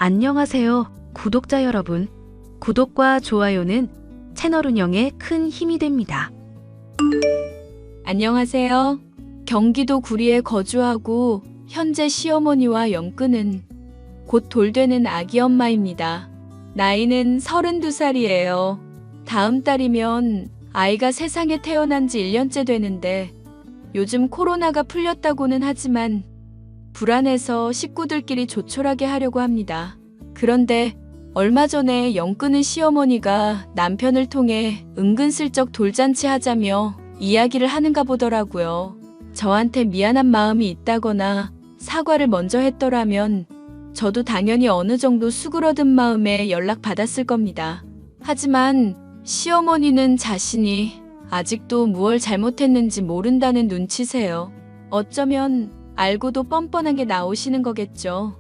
안녕하세요, 구독자 여러분. 구독과 좋아요는 채널 운영에 큰 힘이 됩니다. 안녕하세요. 경기도 구리에 거주하고 현재 시어머니와 영끄는 곧 돌되는 아기 엄마입니다. 나이는 32살이에요. 다음 달이면 아이가 세상에 태어난 지 1년째 되는데 요즘 코로나가 풀렸다고는 하지만 불안해서 식구들끼리 조촐하게 하려고 합니다. 그런데 얼마 전에 영끄는 시어머니가 남편을 통해 은근슬쩍 돌잔치 하자며 이야기를 하는가 보더라고요. 저한테 미안한 마음이 있다거나 사과를 먼저 했더라면 저도 당연히 어느 정도 수그러든 마음에 연락받았을 겁니다. 하지만 시어머니는 자신이 아직도 무얼 잘못했는지 모른다는 눈치세요. 어쩌면 알고도 뻔뻔하게 나오시는 거겠죠.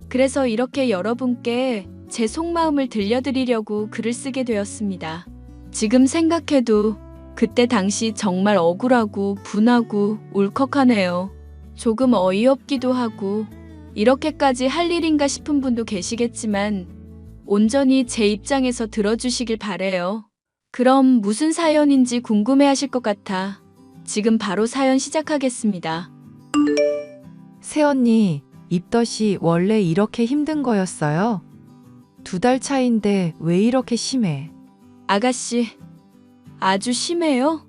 그래서 이렇게 여러분께 제 속마음을 들려드리려고 글을 쓰게 되었습니다. 지금 생각해도 그때 당시 정말 억울하고 분하고 울컥하네요. 조금 어이없기도 하고 이렇게까지 할 일인가 싶은 분도 계시겠지만 온전히 제 입장에서 들어주시길 바래요. 그럼 무슨 사연인지 궁금해하실 것 같아 지금 바로 사연 시작하겠습니다. 새언니, 입덧이 원래 이렇게 힘든 거였어요? 2달 차인데 왜 이렇게 심해? 아가씨, 아주 심해요?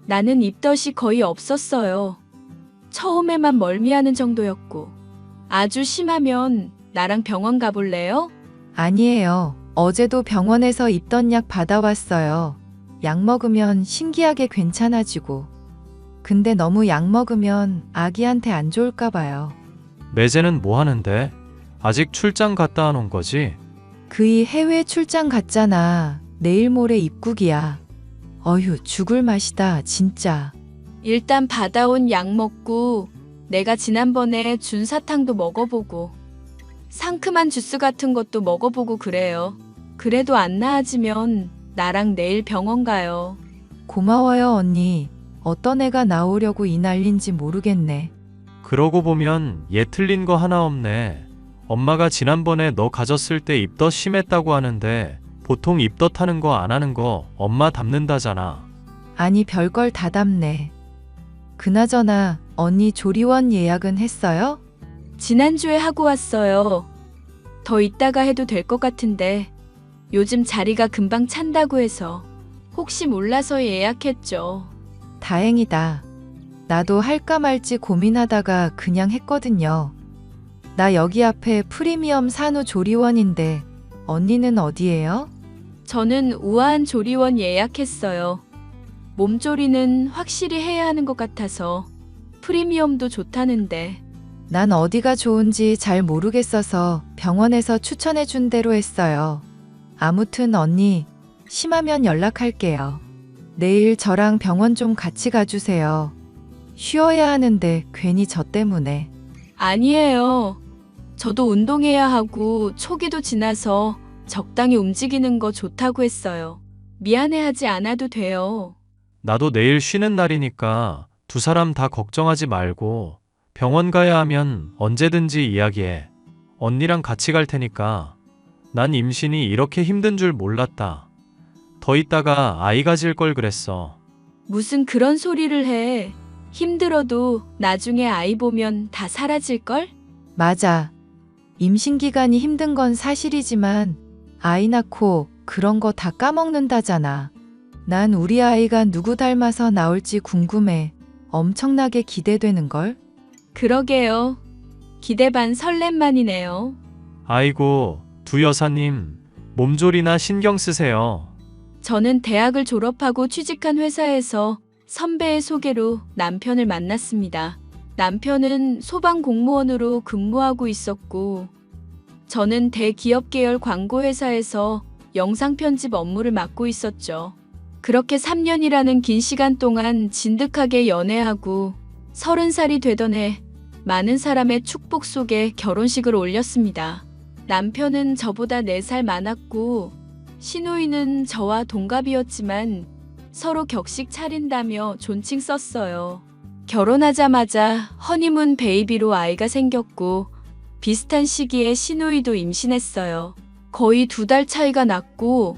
나는 입덧이 거의 없었어요. 처음에만 멀미하는 정도였고. 아주 심하면 나랑 병원 가볼래요? 아니에요. 어제도 병원에서 입덧약 받아왔어요. 약 먹으면 신기하게 괜찮아지고. 근데 너무 약 먹으면 아기한테 안 좋을까 봐요. 매제는 뭐 하는데? 아직 출장 갔다 온 거지? 그이 해외 출장 갔잖아. 내일 모레 입국이야. 어휴, 죽을 맛이다, 진짜. 일단 받아온 약 먹고 내가 지난번에 준 사탕도 먹어보고 상큼한 주스 같은 것도 먹어보고 그래요. 그래도 안 나아지면 나랑 내일 병원 가요. 고마워요, 언니. 어떤 애가 나오려고 이 난린지 모르겠네. 그러고 보면 얘 틀린 거 하나 없네. 엄마가 지난번에 너 가졌을 때 입덧 심했다고 하는데 보통 입덧 하는 거 안 하는 거 엄마 닮는다잖아. 아니, 별걸 다 담네. 그나저나 언니 조리원 예약은 했어요? 지난주에 하고 왔어요. 더 있다가 해도 될 것 같은데 요즘 자리가 금방 찬다고 해서 혹시 몰라서 예약했죠. 다행이다. 나도 할까 말지 고민하다가 그냥 했거든요. 나 여기 앞에 프리미엄 산후조리원인데 언니는 어디예요? 저는 우아한 조리원 예약했어요. 몸조리는 확실히 해야 하는 것 같아서 프리미엄도 좋다는데. 난 어디가 좋은지 잘 모르겠어서 병원에서 추천해 준 대로 했어요. 아무튼 언니, 심하면 연락할게요. 내일 저랑 병원 좀 같이 가주세요. 쉬어야 하는데 괜히 저 때문에. 아니에요. 저도 운동해야 하고 초기도 지나서 적당히 움직이는 거 좋다고 했어요. 미안해하지 않아도 돼요. 나도 내일 쉬는 날이니까 두 사람 다 걱정하지 말고 병원 가야 하면 언제든지 이야기해. 언니랑 같이 갈 테니까. 난 임신이 이렇게 힘든 줄 몰랐다. 더 있다가 아이 가질 걸 그랬어. 무슨 그런 소리를 해. 힘들어도 나중에 아이 보면 다 사라질걸? 맞아. 임신 기간이 힘든 건 사실이지만 아이 낳고 그런 거 다 까먹는다잖아. 난 우리 아이가 누구 닮아서 나올지 궁금해. 엄청나게 기대되는걸? 그러게요. 기대 반 설렘만이네요. 아이고, 두 여사님, 몸조리나 신경 쓰세요. 저는 대학을 졸업하고 취직한 회사에서 선배의 소개로 남편을 만났습니다. 남편은 소방공무원으로 근무하고 있었고 저는 대기업 계열 광고회사에서 영상편집 업무를 맡고 있었죠. 그렇게 3년이라는 긴 시간 동안 진득하게 연애하고 30살이 되던 해 많은 사람의 축복 속에 결혼식을 올렸습니다. 남편은 저보다 4살 많았고 시누이는 저와 동갑이었지만 서로 격식 차린다며 존칭 썼어요. 결혼하자마자 허니문 베이비로 아이가 생겼고 비슷한 시기에 시누이도 임신했어요. 거의 2달 차이가 났고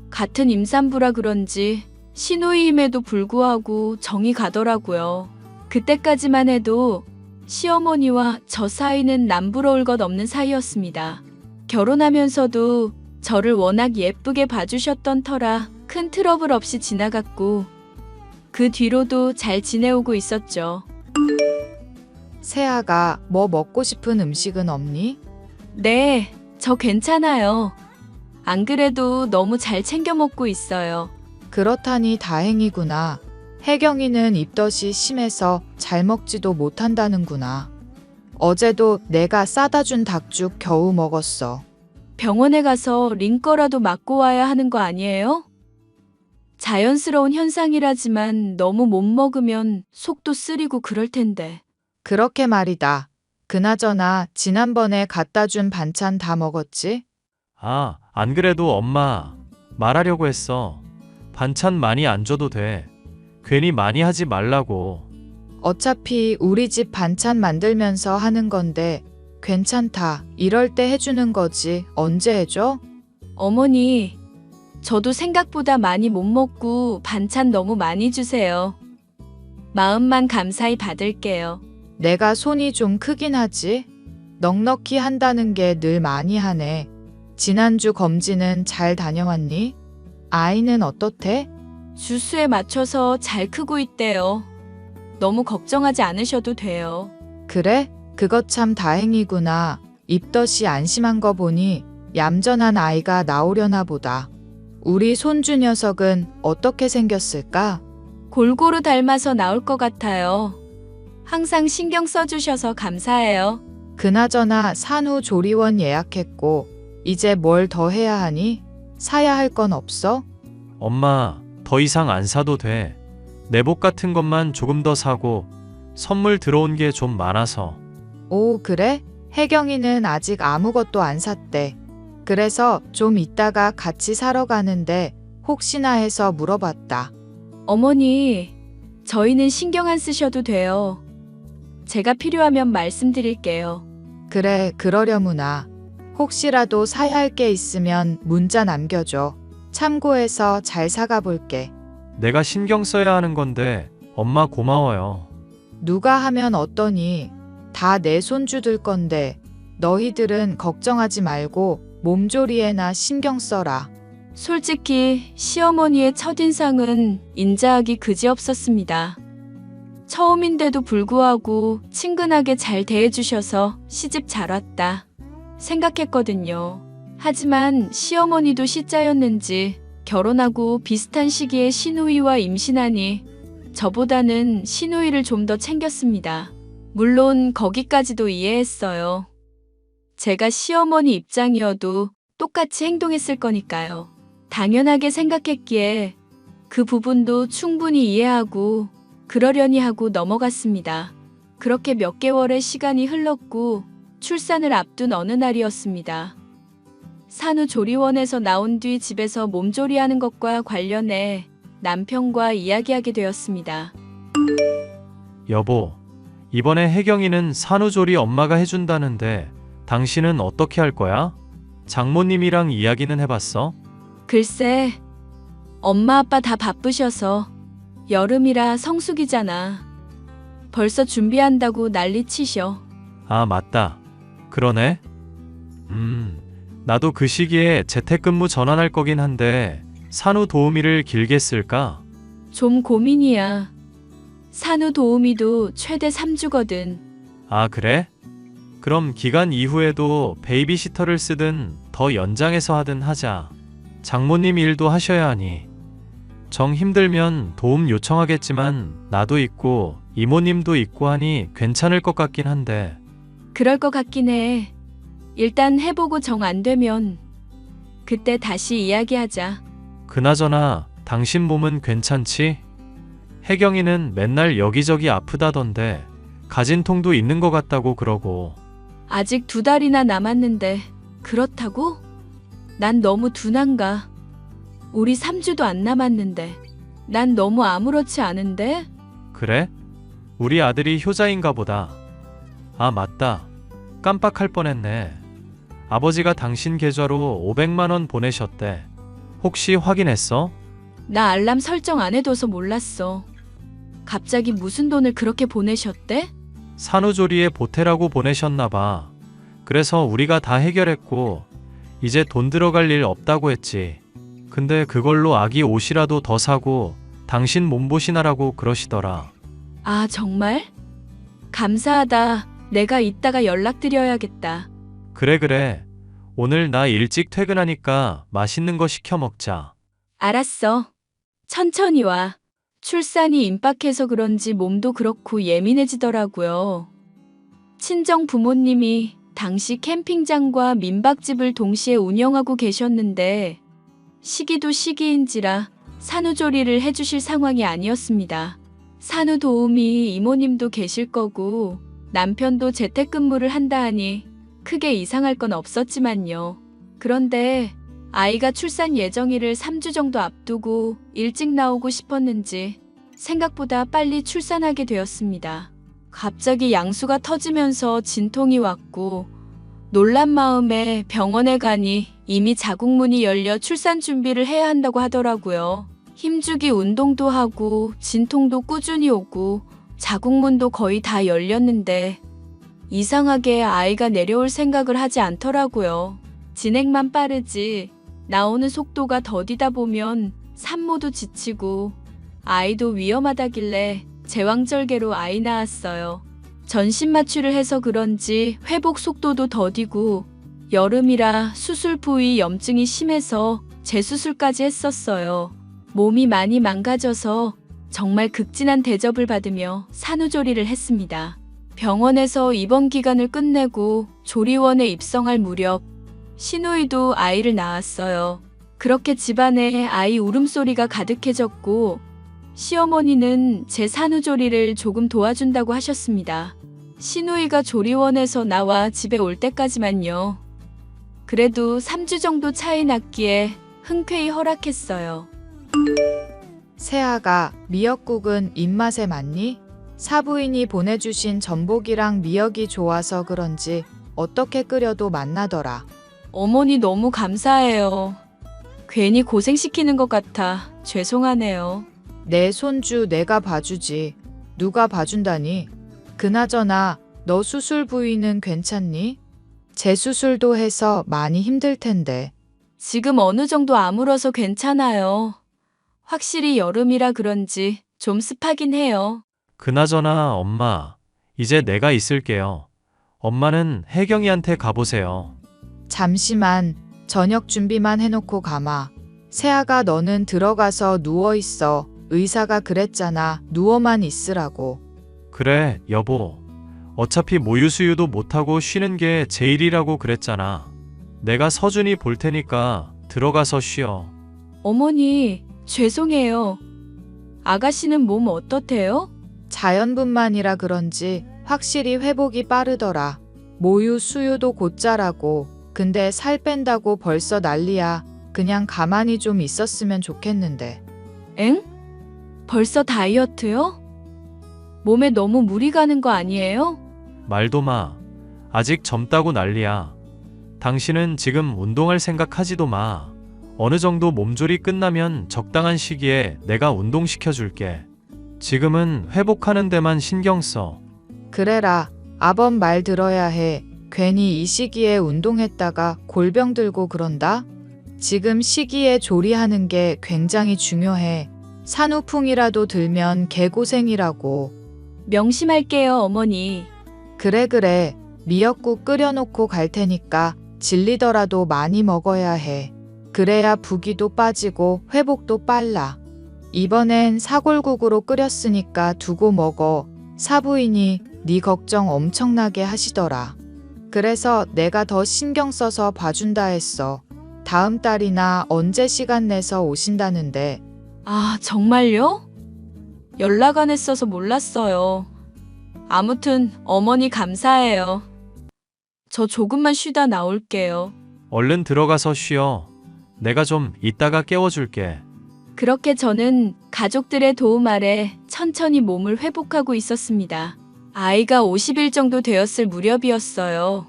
같은 임산부라 그런지 시누이임에도 불구하고 정이 가더라고요. 그때까지만 해도 시어머니와 저 사이는 남부러울 것 없는 사이였습니다. 결혼하면서도 저를 워낙 예쁘게 봐주셨던 터라 큰 트러블 없이 지나갔고 그 뒤로도 잘 지내오고 있었죠. 세아가 뭐 먹고 싶은 음식은 없니? 네, 저 괜찮아요. 안 그래도 너무 잘 챙겨 먹고 있어요. 그렇다니 다행이구나. 혜경이는 입덧이 심해서 잘 먹지도 못한다는구나. 어제도 내가 싸다 준 닭죽 겨우 먹었어. 병원에 가서 링거라도 맞고 와야 하는 거 아니에요? 자연스러운 현상이라지만 너무 못 먹으면 속도 쓰리고 그럴 텐데. 그렇게 말이다. 그나저나 지난번에 갖다 준 반찬 다 먹었지? 아, 안 그래도 엄마 말하려고 했어. 반찬 많이 안 줘도 돼. 괜히 많이 하지 말라고. 어차피 우리 집 반찬 만들면서 하는 건데 괜찮다. 이럴 때 해주는 거지. 언제 해줘? 어머니, 저도 생각보다 많이 못 먹고 반찬 너무 많이 주세요. 마음만 감사히 받을게요. 내가 손이 좀 크긴 하지. 넉넉히 한다는 게 늘 많이 하네. 지난주 검진은 잘 다녀왔니? 아이는 어떻대? 주수에 맞춰서 잘 크고 있대요. 너무 걱정하지 않으셔도 돼요. 그래? 그것 참 다행이구나. 입덧이 안심한 거 보니 얌전한 아이가 나오려나 보다. 우리 손주 녀석은 어떻게 생겼을까? 골고루 닮아서 나올 것 같아요. 항상 신경 써주셔서 감사해요. 그나저나 산후조리원 예약했고 이제 뭘 더 해야 하니? 사야 할 건 없어? 엄마, 더 이상 안 사도 돼. 내복 같은 것만 조금 더 사고 선물 들어온 게 좀 많아서. 오, 그래? 혜경이는 아직 아무것도 안 샀대. 그래서 좀 이따가 같이 사러 가는데 혹시나 해서 물어봤다. 어머니, 저희는 신경 안 쓰셔도 돼요. 제가 필요하면 말씀드릴게요. 그래, 그러려무나. 혹시라도 사야 할 게 있으면 문자 남겨줘. 참고해서 잘 사가 볼게. 내가 신경 써야 하는 건데 엄마 고마워요. 누가 하면 어떠니? 다 내 손주들 건데 너희들은 걱정하지 말고 몸조리에나 신경 써라. 솔직히 시어머니의 첫인상은 인자하기 그지없었습니다. 처음인데도 불구하고 친근하게 잘 대해주셔서 시집 잘 왔다 생각했거든요. 하지만 시어머니도 시자였는지 결혼하고 비슷한 시기에 시누이와 임신하니 저보다는 시누이를 좀 더 챙겼습니다. 물론 거기까지도 이해했어요. 제가 시어머니 입장이어도 똑같이 행동했을 거니까요. 당연하게 생각했기에 그 부분도 충분히 이해하고 그러려니 하고 넘어갔습니다. 그렇게 몇 개월의 시간이 흘렀고 출산을 앞둔 어느 날이었습니다. 산후조리원에서 나온 뒤 집에서 몸조리하는 것과 관련해 남편과 이야기하게 되었습니다. 여보, 이번에 혜경이는 산후조리 엄마가 해준다는데 당신은 어떻게 할 거야? 장모님이랑 이야기는 해봤어? 글쎄, 엄마 아빠 다 바쁘셔서 여름이라 성수기잖아. 벌써 준비한다고 난리치셔. 아, 맞다. 그러네. 나도 그 시기에 재택근무 전환할 거긴 한데 산후도우미를 길게 쓸까? 좀 고민이야. 산후도우미도 최대 3주거든. 아, 그래? 그럼 기간 이후에도 베이비시터를 쓰든 더 연장해서 하든 하자. 장모님 일도 하셔야 하니. 정 힘들면 도움 요청하겠지만 나도 있고 이모님도 있고 하니 괜찮을 것 같긴 한데. 그럴 것 같긴 해. 일단 해보고 정 안 되면 그때 다시 이야기하자. 그나저나 당신 몸은 괜찮지? 혜경이는 맨날 여기저기 아프다던데 가진 통도 있는 것 같다고 그러고. 아직 2달이나 남았는데 그렇다고? 난 너무 둔한가? 우리 3주도 안 남았는데 난 너무 아무렇지 않은데? 그래? 우리 아들이 효자인가 보다. 아, 맞다. 깜빡할 뻔했네. 아버지가 당신 계좌로 500만 원 보내셨대. 혹시 확인했어? 나 알람 설정 안 해둬서 몰랐어. 갑자기 무슨 돈을 그렇게 보내셨대? 산후조리에 보태라고 보내셨나 봐. 그래서 우리가 다 해결했고 이제 돈 들어갈 일 없다고 했지. 근데 그걸로 아기 옷이라도 더 사고 당신 몸보신하라고 그러시더라. 아, 정말? 감사하다. 내가 이따가 연락드려야겠다. 그래. 오늘 나 일찍 퇴근하니까 맛있는 거 시켜 먹자. 알았어. 천천히 와. 출산이 임박해서 그런지 몸도 그렇고 예민해지더라고요. 친정 부모님이 당시 캠핑장과 민박집을 동시에 운영하고 계셨는데 시기도 시기인지라 산후조리를 해주실 상황이 아니었습니다. 산후도우미 이모님도 계실 거고 남편도 재택근무를 한다 하니 크게 이상할 건 없었지만요. 그런데 아이가 출산 예정일을 3주 정도 앞두고 일찍 나오고 싶었는지 생각보다 빨리 출산하게 되었습니다. 갑자기 양수가 터지면서 진통이 왔고 놀란 마음에 병원에 가니 이미 자궁문이 열려 출산 준비를 해야 한다고 하더라고요. 힘주기 운동도 하고 진통도 꾸준히 오고 자궁문도 거의 다 열렸는데 이상하게 아이가 내려올 생각을 하지 않더라고요. 진행만 빠르지 나오는 속도가 더디다 보면 산모도 지치고 아이도 위험하다길래 제왕절개로 아이 낳았어요. 전신 마취를 해서 그런지 회복 속도도 더디고 여름이라 수술 부위 염증이 심해서 재수술까지 했었어요. 몸이 많이 망가져서 정말 극진한 대접을 받으며 산후조리를 했습니다. 병원에서 입원 기간을 끝내고 조리원에 입성할 무렵 시누이도 아이를 낳았어요. 그렇게 집안에 아이 울음소리가 가득해졌고 시어머니는 제 산후조리를 조금 도와준다고 하셨습니다. 시누이가 조리원에서 나와 집에 올 때까지만요. 그래도 3주 정도 차이 났기에 흔쾌히 허락했어요. 세아가 미역국은 입맛에 맞니? 사부인이 보내주신 전복이랑 미역이 좋아서 그런지 어떻게 끓여도 맛나더라. 어머니 너무 감사해요. 괜히 고생시키는 것 같아 죄송하네요. 내 손주 내가 봐주지. 누가 봐준다니? 그나저나 너 수술 부위는 괜찮니? 재수술도 해서 많이 힘들 텐데. 지금 어느 정도 아물어서 괜찮아요. 확실히 여름이라 그런지 좀 습하긴 해요. 그나저나 엄마, 이제 내가 있을게요. 엄마는 혜경이한테 가보세요. 잠시만, 저녁 준비만 해놓고 가마. 세아가 너는 들어가서 누워있어. 의사가 그랬잖아. 누워만 있으라고. 그래, 여보. 어차피 모유수유도 못하고 쉬는 게 제일이라고 그랬잖아. 내가 서준이 볼 테니까 들어가서 쉬어. 어머니, 죄송해요. 아가씨는 몸 어떻대요? 자연분만이라 그런지 확실히 회복이 빠르더라. 모유 수유도 곧자라고. 근데 살 뺀다고 벌써 난리야. 그냥 가만히 좀 있었으면 좋겠는데. 엥? 벌써 다이어트요? 몸에 너무 무리 가는 거 아니에요? 말도 마. 아직 젊다고 난리야. 당신은 지금 운동할 생각하지도 마. 어느 정도 몸조리 끝나면 적당한 시기에 내가 운동시켜줄게. 지금은 회복하는 데만 신경 써. 그래라. 아범 말 들어야 해. 괜히 이 시기에 운동했다가 골병 들고 그런다? 지금 시기에 조리하는 게 굉장히 중요해. 산후풍이라도 들면 개고생이라고. 명심할게요, 어머니. 그래. 미역국 끓여놓고 갈 테니까 질리더라도 많이 먹어야 해. 그래야 부기도 빠지고 회복도 빨라. 이번엔 사골국으로 끓였으니까 두고 먹어. 사부인이 네 걱정 엄청나게 하시더라. 그래서 내가 더 신경 써서 봐준다 했어. 다음 달이나 언제 시간 내서 오신다는데. 아, 정말요? 연락 안 했어서 몰랐어요. 아무튼 어머니 감사해요. 저 조금만 쉬다 나올게요. 얼른 들어가서 쉬어. 내가 좀 이따가 깨워줄게. 그렇게 저는 가족들의 도움 아래 천천히 몸을 회복하고 있었습니다. 아이가 50일 정도 되었을 무렵이었어요.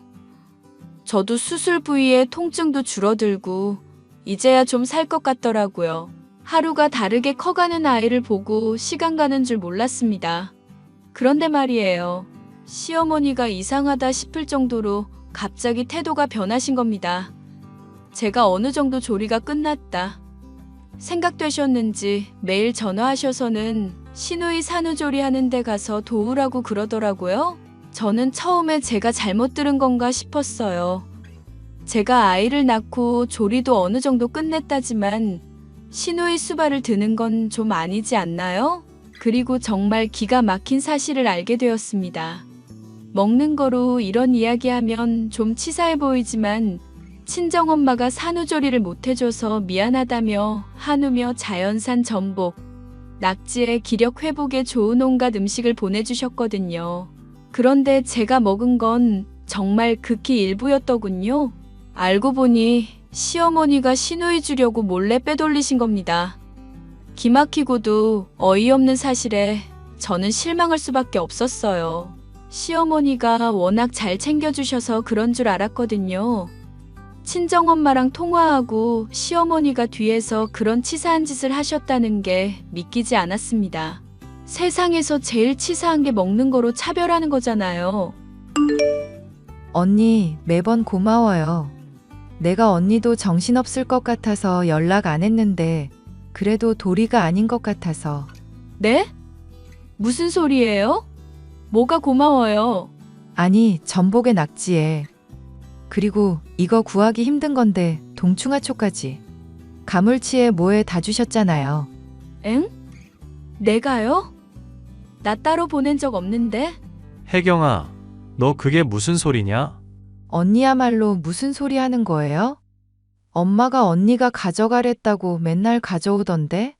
저도 수술 부위에 통증도 줄어들고 이제야 좀 살 것 같더라고요. 하루가 다르게 커가는 아이를 보고 시간 가는 줄 몰랐습니다. 그런데 말이에요. 시어머니가 이상하다 싶을 정도로 갑자기 태도가 변하신 겁니다. 제가 어느 정도 조리가 끝났다 생각되셨는지 매일 전화하셔서는 시누이 산후조리 하는 데 가서 도우라고 그러더라고요. 저는 처음에 제가 잘못 들은 건가 싶었어요. 제가 아이를 낳고 조리도 어느 정도 끝냈다지만 시누이 수발을 드는 건 좀 아니지 않나요? 그리고 정말 기가 막힌 사실을 알게 되었습니다. 먹는 거로 이런 이야기하면 좀 치사해 보이지만 친정엄마가 산후조리를 못해줘서 미안하다며 한우며 자연산 전복, 낙지에 기력 회복에 좋은 온갖 음식을 보내주셨거든요. 그런데 제가 먹은 건 정말 극히 일부였더군요. 알고 보니 시어머니가 시누이 주려고 몰래 빼돌리신 겁니다. 기막히고도 어이없는 사실에 저는 실망할 수밖에 없었어요. 시어머니가 워낙 잘 챙겨주셔서 그런 줄 알았거든요. 친정엄마랑 통화하고 시어머니가 뒤에서 그런 치사한 짓을 하셨다는 게 믿기지 않았습니다. 세상에서 제일 치사한 게 먹는 거로 차별하는 거잖아요. 언니, 매번 고마워요. 내가 언니도 정신없을 것 같아서 연락 안 했는데 그래도 도리가 아닌 것 같아서. 네? 무슨 소리예요? 뭐가 고마워요? 아니, 전복에 낙지에. 그리고 이거 구하기 힘든 건데 동충하초까지. 가물치에 뭐에 다 주셨잖아요. 엥? 내가요? 나 따로 보낸 적 없는데? 혜경아, 너 그게 무슨 소리냐? 언니야말로 무슨 소리 하는 거예요? 엄마가 언니가 가져가랬다고 맨날 가져오던데?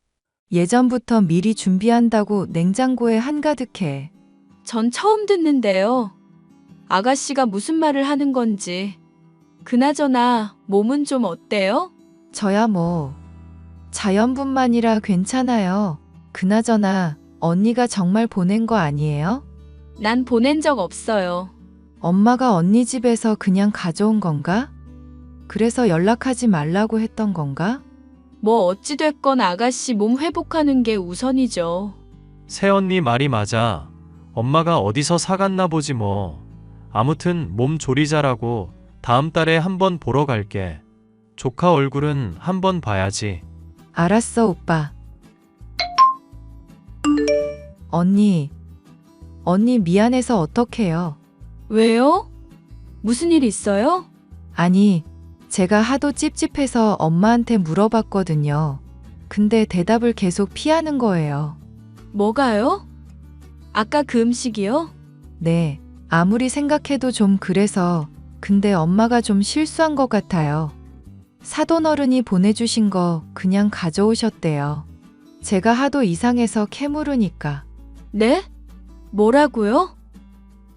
예전부터 미리 준비한다고 냉장고에 한가득해. 전 처음 듣는데요. 아가씨가 무슨 말을 하는 건지. 그나저나 몸은 좀 어때요? 저야 뭐 자연분만이라 괜찮아요. 그나저나 언니가 정말 보낸 거 아니에요? 난 보낸 적 없어요. 엄마가 언니 집에서 그냥 가져온 건가? 그래서 연락하지 말라고 했던 건가? 뭐 어찌됐건 아가씨 몸 회복하는 게 우선이죠. 새언니 말이 맞아. 엄마가 어디서 사갔나 보지 뭐. 아무튼 몸 조리자라고 다음 달에 한번 보러 갈게. 조카 얼굴은 한번 봐야지. 알았어, 오빠. 언니 미안해서 어떡해요? 왜요? 무슨 일 있어요? 아니, 제가 하도 찝찝해서 엄마한테 물어봤거든요. 근데 대답을 계속 피하는 거예요. 뭐가요? 아까 그 음식이요? 네, 아무리 생각해도 좀 그래서. 근데 엄마가 좀 실수한 것 같아요. 사돈어른이 보내주신 거 그냥 가져오셨대요. 제가 하도 이상해서 캐물으니까. 네? 뭐라고요?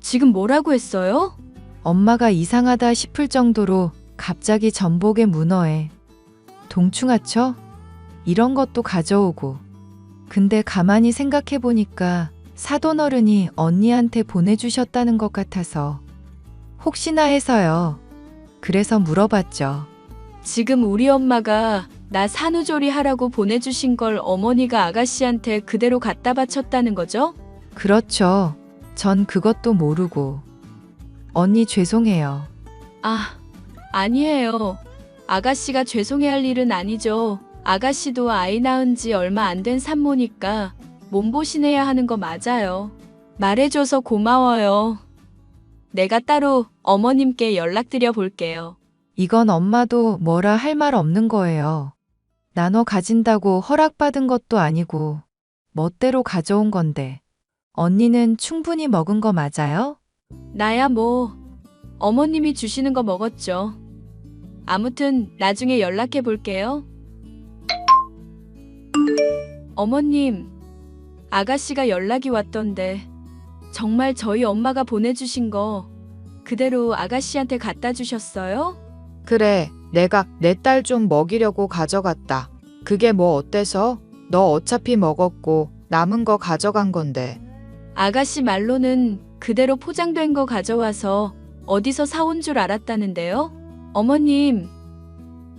지금 뭐라고 했어요? 엄마가 이상하다 싶을 정도로 갑자기 전복에 문어에 동충하초? 이런 것도 가져오고. 근데 가만히 생각해보니까 사돈어른이 언니한테 보내주셨다는 것 같아서 혹시나 해서요. 그래서 물어봤죠. 지금 우리 엄마가 나 산후조리 하라고 보내주신 걸 어머니가 아가씨한테 그대로 갖다 바쳤다는 거죠? 그렇죠. 전 그것도 모르고. 언니 죄송해요. 아, 아니에요. 아가씨가 죄송해할 일은 아니죠. 아가씨도 아이 낳은 지 얼마 안 된 산모니까 몸보신해야 하는 거 맞아요. 말해줘서 고마워요. 내가 따로 어머님께 연락드려 볼게요. 이건 엄마도 뭐라 할 말 없는 거예요. 나눠 가진다고 허락받은 것도 아니고 멋대로 가져온 건데. 언니는 충분히 먹은 거 맞아요? 나야 뭐 어머님이 주시는 거 먹었죠. 아무튼 나중에 연락해 볼게요. 어머님, 아가씨가 연락이 왔던데 정말 저희 엄마가 보내주신 거 그대로 아가씨한테 갖다 주셨어요? 그래, 내가 내 딸 좀 먹이려고 가져갔다. 그게 뭐 어때서? 너 어차피 먹었고 남은 거 가져간 건데. 아가씨 말로는 그대로 포장된 거 가져와서 어디서 사온 줄 알았다는데요? 어머님,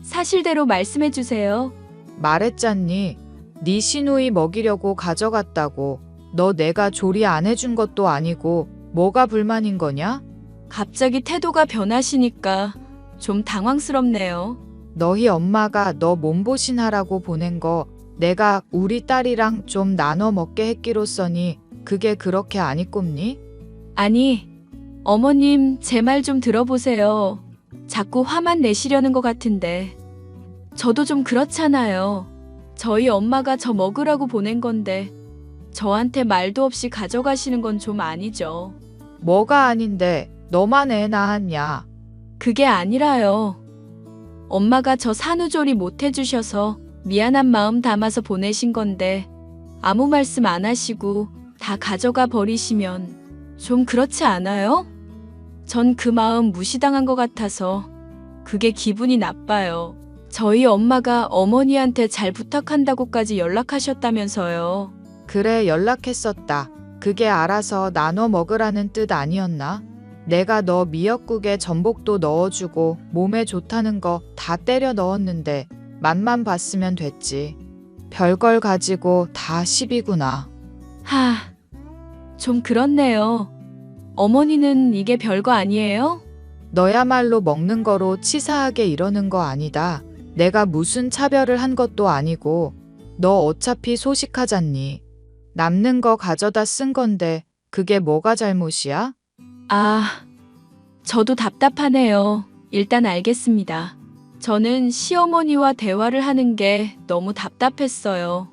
사실대로 말씀해 주세요. 말했잖니. 네 시누이 먹이려고 가져갔다고. 너 내가 조리 안 해준 것도 아니고 뭐가 불만인 거냐? 갑자기 태도가 변하시니까 좀 당황스럽네요. 너희 엄마가 너 몸보신하라고 보낸 거 내가 우리 딸이랑 좀 나눠 먹게 했기로써니 그게 그렇게 아니 꼽니? 아니, 어머님, 제 말 좀 들어보세요. 자꾸 화만 내시려는 것 같은데. 저도 좀 그렇잖아요. 저희 엄마가 저 먹으라고 보낸 건데, 저한테 말도 없이 가져가시는 건 좀 아니죠. 뭐가 아닌데 너만 애 낳았냐? 그게 아니라요. 엄마가 저 산후조리 못 해주셔서 미안한 마음 담아서 보내신 건데, 아무 말씀 안 하시고 다 가져가 버리시면 좀 그렇지 않아요? 전 그 마음 무시당한 것 같아서 그게 기분이 나빠요. 저희 엄마가 어머니한테 잘 부탁한다고까지 연락하셨다면서요. 그래, 연락했었다. 그게 알아서 나눠 먹으라는 뜻 아니었나? 내가 너 미역국에 전복도 넣어주고 몸에 좋다는 거 다 때려 넣었는데 맛만 봤으면 됐지. 별걸 가지고 다 시비구나. 하, 좀 그렇네요. 어머니는 이게 별거 아니에요? 너야말로 먹는 거로 치사하게 이러는 거 아니다. 내가 무슨 차별을 한 것도 아니고 너 어차피 소식하잖니. 남는 거 가져다 쓴 건데 그게 뭐가 잘못이야? 아, 저도 답답하네요. 일단 알겠습니다. 저는 시어머니와 대화를 하는 게 너무 답답했어요.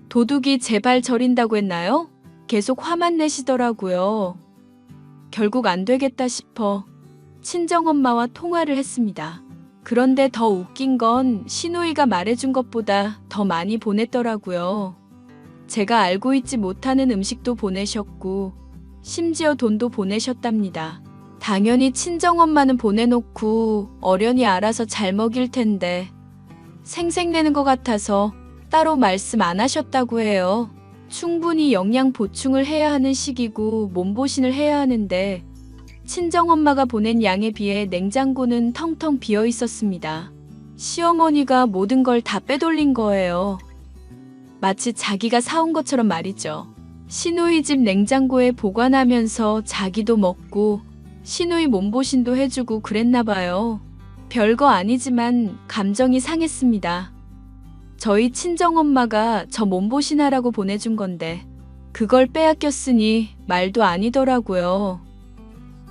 도둑이 제 발 저린다고 했나요? 계속 화만 내시더라고요. 결국 안 되겠다 싶어 친정엄마와 통화를 했습니다. 그런데 더 웃긴 건 시누이가 말해준 것보다 더 많이 보냈더라고요. 제가 알고 있지 못하는 음식도 보내셨고 심지어 돈도 보내셨답니다. 당연히 친정엄마는 보내놓고 어련히 알아서 잘 먹일 텐데 생색내는 것 같아서 따로 말씀 안 하셨다고 해요. 충분히 영양 보충을 해야 하는 시기고 몸보신을 해야 하는데 친정엄마가 보낸 양에 비해 냉장고는 텅텅 비어 있었습니다. 시어머니가 모든 걸 다 빼돌린 거예요. 마치 자기가 사온 것처럼 말이죠. 시누이 집 냉장고에 보관하면서 자기도 먹고 시누이 몸보신도 해주고 그랬나 봐요. 별거 아니지만 감정이 상했습니다. 저희 친정엄마가 저 몸보신하라고 보내준 건데 그걸 빼앗겼으니 말도 아니더라고요.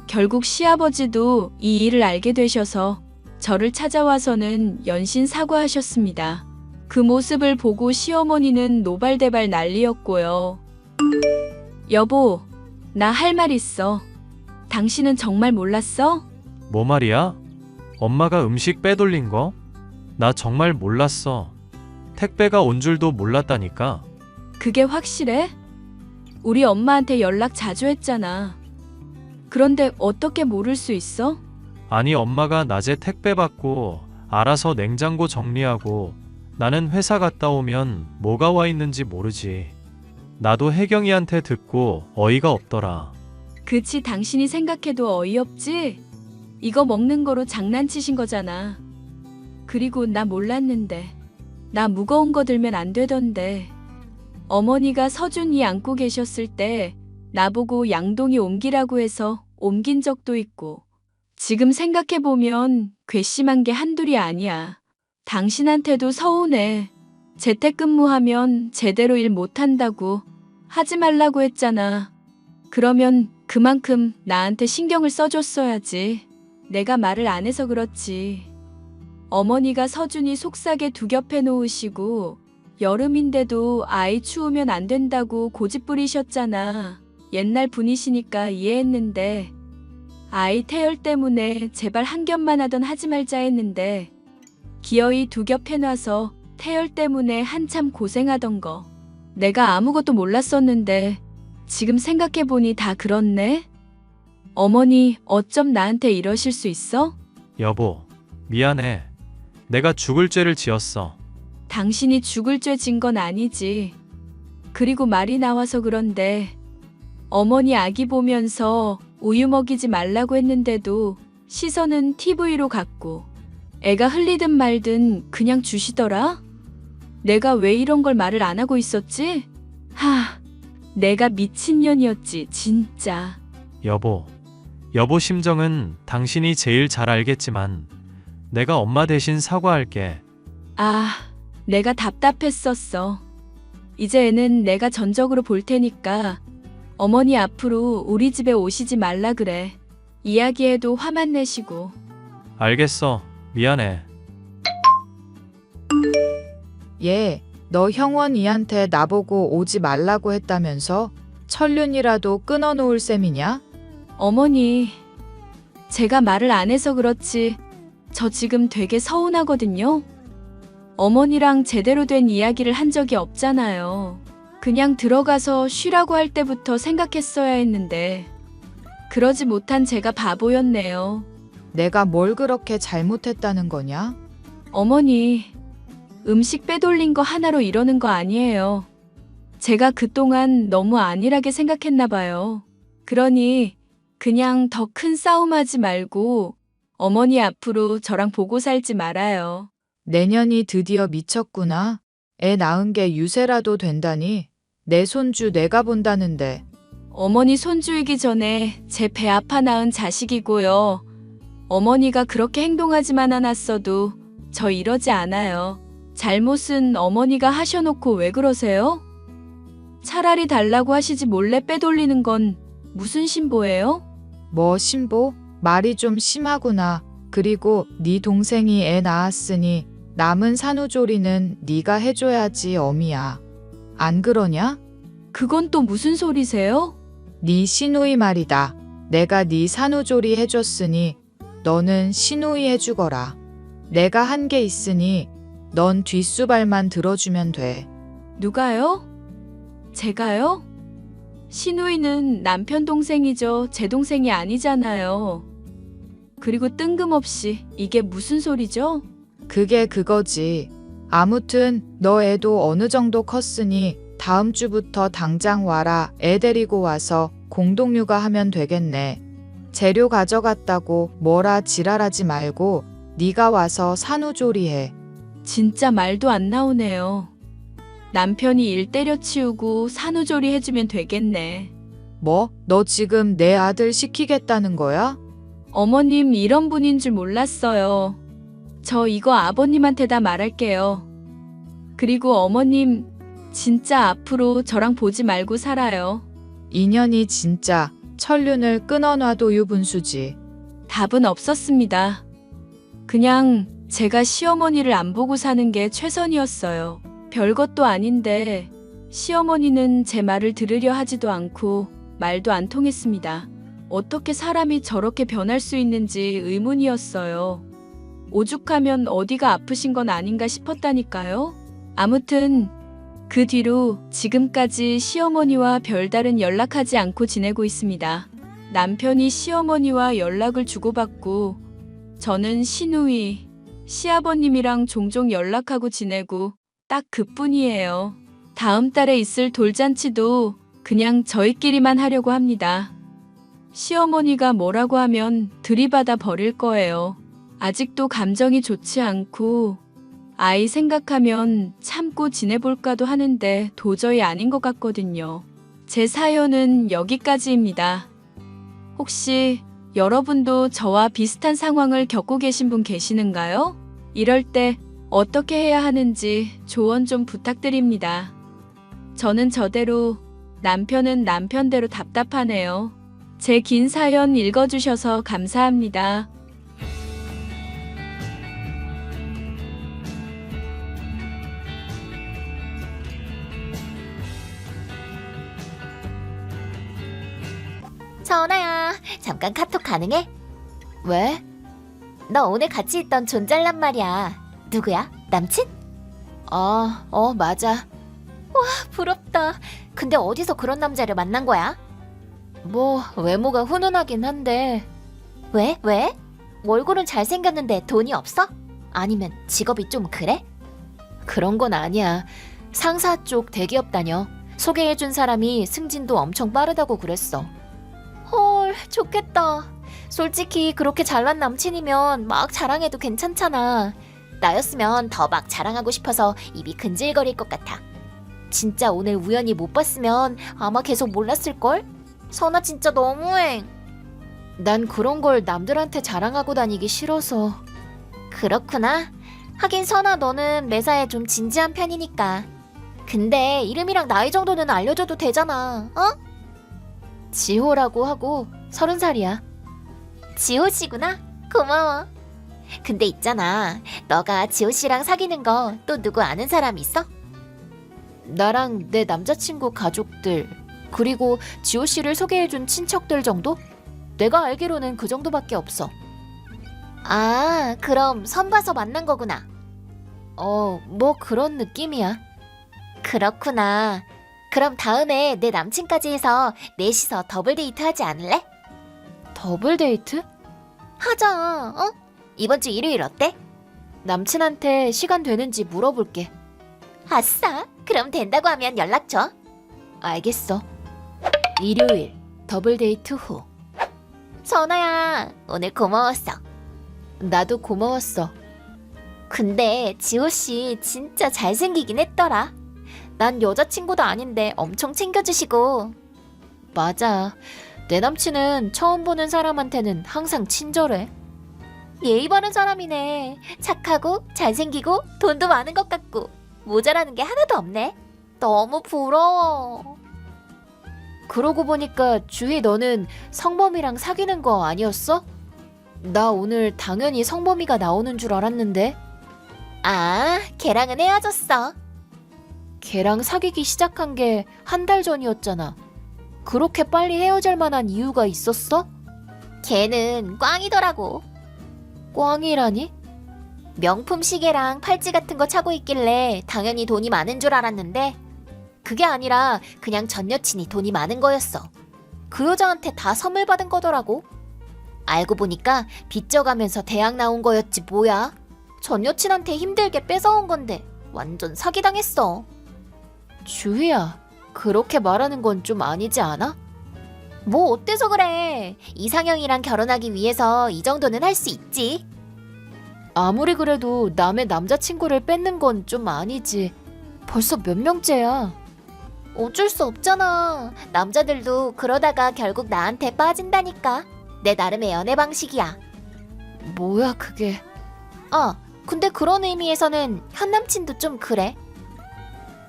결국 시아버지도 이 일을 알게 되셔서 저를 찾아와서는 연신 사과하셨습니다. 그 모습을 보고 시어머니는 노발대발 난리였고요. 여보, 나 할 말 있어. 당신은 정말 몰랐어? 뭐 말이야? 엄마가 음식 빼돌린 거? 나 정말 몰랐어. 택배가 온 줄도 몰랐다니까. 그게 확실해? 우리 엄마한테 연락 자주 했잖아. 그런데 어떻게 모를 수 있어? 아니, 엄마가 낮에 택배 받고 알아서 냉장고 정리하고 나는 회사 갔다 오면 뭐가 와 있는지 모르지. 나도 혜경이한테 듣고 어이가 없더라. 그치, 당신이 생각해도 어이없지? 이거 먹는 거로 장난치신 거잖아. 그리고 나 몰랐는데. 나 무거운 거 들면 안 되던데. 어머니가 서준이 안고 계셨을 때 나보고 양동이 옮기라고 해서 옮긴 적도 있고. 지금 생각해보면 괘씸한 게 한둘이 아니야. 당신한테도 서운해. 재택근무하면 제대로 일 못한다고 하지 말라고 했잖아. 그러면 그만큼 나한테 신경을 써줬어야지. 내가 말을 안 해서 그렇지. 어머니가 서준이 속삭에 두 겹해 놓으시고 여름인데도 아이 추우면 안 된다고 고집 부리셨잖아. 옛날 분이시니까 이해했는데 아이 태열 때문에 제발 한 겹만 하던 하지 말자 했는데 기어이 두 겹 해놔서 태열 때문에 한참 고생하던 거. 내가 아무것도 몰랐었는데 지금 생각해보니 다 그렇네. 어머니 어쩜 나한테 이러실 수 있어? 여보, 미안해. 내가 죽을 죄를 지었어. 당신이 죽을 죄 진 건 아니지. 그리고 말이 나와서 그런데 어머니 아기 보면서 우유 먹이지 말라고 했는데도 시선은 TV로 갔고 애가 흘리든 말든 그냥 주시더라? 내가 왜 이런 걸 말을 안 하고 있었지? 내가 미친년이었지, 진짜. 여보 심정은 당신이 제일 잘 알겠지만 내가 엄마 대신 사과할게. 내가 답답했었어. 이제 애는 내가 전적으로 볼 테니까 어머니 앞으로 우리 집에 오시지 말라 그래. 이야기해도 화만 내시고. 알겠어. 미안해. 얘, 너 형원이한테 나보고 오지 말라고 했다면서? 천륜이라도 끊어놓을 셈이냐? 어머니, 제가 말을 안 해서 그렇지 저 지금 되게 서운하거든요. 어머니랑 제대로 된 이야기를 한 적이 없잖아요. 그냥 들어가서 쉬라고 할 때부터 생각했어야 했는데 그러지 못한 제가 바보였네요. 내가 뭘 그렇게 잘못했다는 거냐? 어머니, 음식 빼돌린 거 하나로 이러는 거 아니에요. 제가 그동안 너무 안일하게 생각했나 봐요. 그러니 그냥 더 큰 싸움하지 말고 어머니 앞으로 저랑 보고 살지 말아요. 내년이 드디어 미쳤구나. 애 낳은 게 유세라도 된다니. 내 손주 내가 본다는데. 어머니 손주이기 전에 제 배 아파 낳은 자식이고요. 어머니가 그렇게 행동하지만 않았어도 저 이러지 않아요. 잘못은 어머니가 하셔놓고 왜 그러세요? 차라리 달라고 하시지 몰래 빼돌리는 건 무슨 신보예요? 뭐 신보? 말이 좀 심하구나. 그리고 네 동생이 애 낳았으니 남은 산후조리는 네가 해줘야지 어미야. 안 그러냐? 그건 또 무슨 소리세요? 네 시누이 말이다. 내가 네 산후조리 해줬으니 너는 시누이 해주거라. 내가 한 게 있으니 넌 뒷수발만 들어주면 돼. 누가요? 제가요? 시누이는 남편 동생이죠. 제 동생이 아니잖아요. 그리고 뜬금없이 이게 무슨 소리죠? 그게 그거지. 아무튼 너 애도 어느 정도 컸으니 다음 주부터 당장 와라. 애 데리고 와서 공동육아 하면 되겠네. 재료 가져갔다고 뭐라 지랄하지 말고 네가 와서 산후조리해. 진짜 말도 안 나오네요. 남편이 일 때려치우고 산후조리 해주면 되겠네. 뭐? 너 지금 내 아들 시키겠다는 거야? 어머님 이런 분인 줄 몰랐어요. 저 이거 아버님한테 다 말할게요. 그리고 어머님 진짜 앞으로 저랑 보지 말고 살아요. 인연이 진짜 천륜을 끊어놔도 유분수지. 답은 없었습니다. 그냥 제가 시어머니를 안 보고 사는 게 최선이었어요. 별것도 아닌데 시어머니는 제 말을 들으려 하지도 않고 말도 안 통했습니다. 어떻게 사람이 저렇게 변할 수 있는지 의문이었어요. 오죽하면 어디가 아프신 건 아닌가 싶었다니까요. 아무튼 그 뒤로 지금까지 시어머니와 별다른 연락하지 않고 지내고 있습니다. 남편이 시어머니와 연락을 주고받고 저는 시누이, 시아버님이랑 종종 연락하고 지내고 딱 그뿐이에요. 다음 달에 있을 돌잔치도 그냥 저희끼리만 하려고 합니다. 시어머니가 뭐라고 하면 들이받아 버릴 거예요. 아직도 감정이 좋지 않고 아이 생각하면 참고 지내볼까도 하는데 도저히 아닌 것 같거든요. 제 사연은 여기까지입니다. 혹시 여러분도 저와 비슷한 상황을 겪고 계신 분 계시는가요? 이럴 때 어떻게 해야 하는지 조언 좀 부탁드립니다. 저는 저대로, 남편은 남편대로 답답하네요. 제 긴 사연 읽어주셔서 감사합니다. 전화야, 잠깐 카톡 가능해? 왜? 너 오늘 같이 있던 존잘란 말이야. 누구야? 남친? 맞아. 와, 부럽다. 근데 어디서 그런 남자를 만난 거야? 뭐, 외모가 훈훈하긴 한데. 왜? 얼굴은 잘생겼는데 돈이 없어? 아니면 직업이 좀 그래? 그런 건 아니야. 상사 쪽 대기업 다녀. 소개해준 사람이 승진도 엄청 빠르다고 그랬어. 헐, 헐, 좋겠다. 솔직히 그렇게 잘난 남친이면 막 자랑해도 괜찮잖아. 나였으면 더 막 자랑하고 싶어서 입이 근질거릴 것 같아. 진짜 오늘 우연히 못 봤으면 아마 계속 몰랐을걸? 선아 진짜 너무해. 난 그런 걸 남들한테 자랑하고 다니기 싫어서. 그렇구나. 하긴 선아 너는 매사에 좀 진지한 편이니까. 근데 이름이랑 나이 정도는 알려줘도 되잖아. 어? 지호라고 하고 30살이야. 지호 씨구나. 고마워. 근데 있잖아. 너가 지호 씨랑 사귀는 거 또 누구 아는 사람 있어? 나랑 내 남자친구 가족들, 그리고 지호 씨를 소개해준 친척들 정도? 내가 알기로는 그 정도밖에 없어. 아, 그럼 선 봐서 만난 거구나. 뭐 그런 느낌이야. 그렇구나. 그럼 다음에 내 남친까지 해서 넷이서 더블 데이트 하지 않을래? 더블 데이트? 하자. 어? 이번 주 일요일 어때? 남친한테 시간 되는지 물어볼게. 아싸. 그럼 된다고 하면 연락 줘. 알겠어. 일요일 더블 데이트 후. 선아야, 오늘 고마웠어. 나도 고마웠어. 근데 지호 씨 진짜 잘생기긴 했더라. 난 여자친구도 아닌데 엄청 챙겨주시고. 맞아. 내 남친은 처음 보는 사람한테는 항상 친절해. 예의 바른 사람이네. 착하고 잘생기고 돈도 많은 것 같고 모자라는 게 하나도 없네. 너무 부러워. 그러고 보니까 주희 너는 성범이랑 사귀는 거 아니었어? 나 오늘 당연히 성범이가 나오는 줄 알았는데. 아, 걔랑은 헤어졌어. 걔랑 사귀기 시작한 게 한 달 전이었잖아. 그렇게 빨리 헤어질 만한 이유가 있었어? 걔는 꽝이더라고. 꽝이라니? 명품 시계랑 팔찌 같은 거 차고 있길래 당연히 돈이 많은 줄 알았는데 그게 아니라 그냥 전 여친이 돈이 많은 거였어. 그 여자한테 다 선물 받은 거더라고. 알고 보니까 빚져가면서 대학 나온 거였지 뭐야. 전 여친한테 힘들게 뺏어온 건데 완전 사기당했어. 주희야, 그렇게 말하는 건 좀 아니지 않아? 뭐 어때서 그래. 이상형이랑 결혼하기 위해서 이 정도는 할 수 있지. 아무리 그래도 남의 남자친구를 뺏는 건 좀 아니지. 벌써 몇 명째야. 어쩔 수 없잖아. 남자들도 그러다가 결국 나한테 빠진다니까. 내 나름의 연애 방식이야. 뭐야 그게. 근데 그런 의미에서는 현 남친도 좀 그래.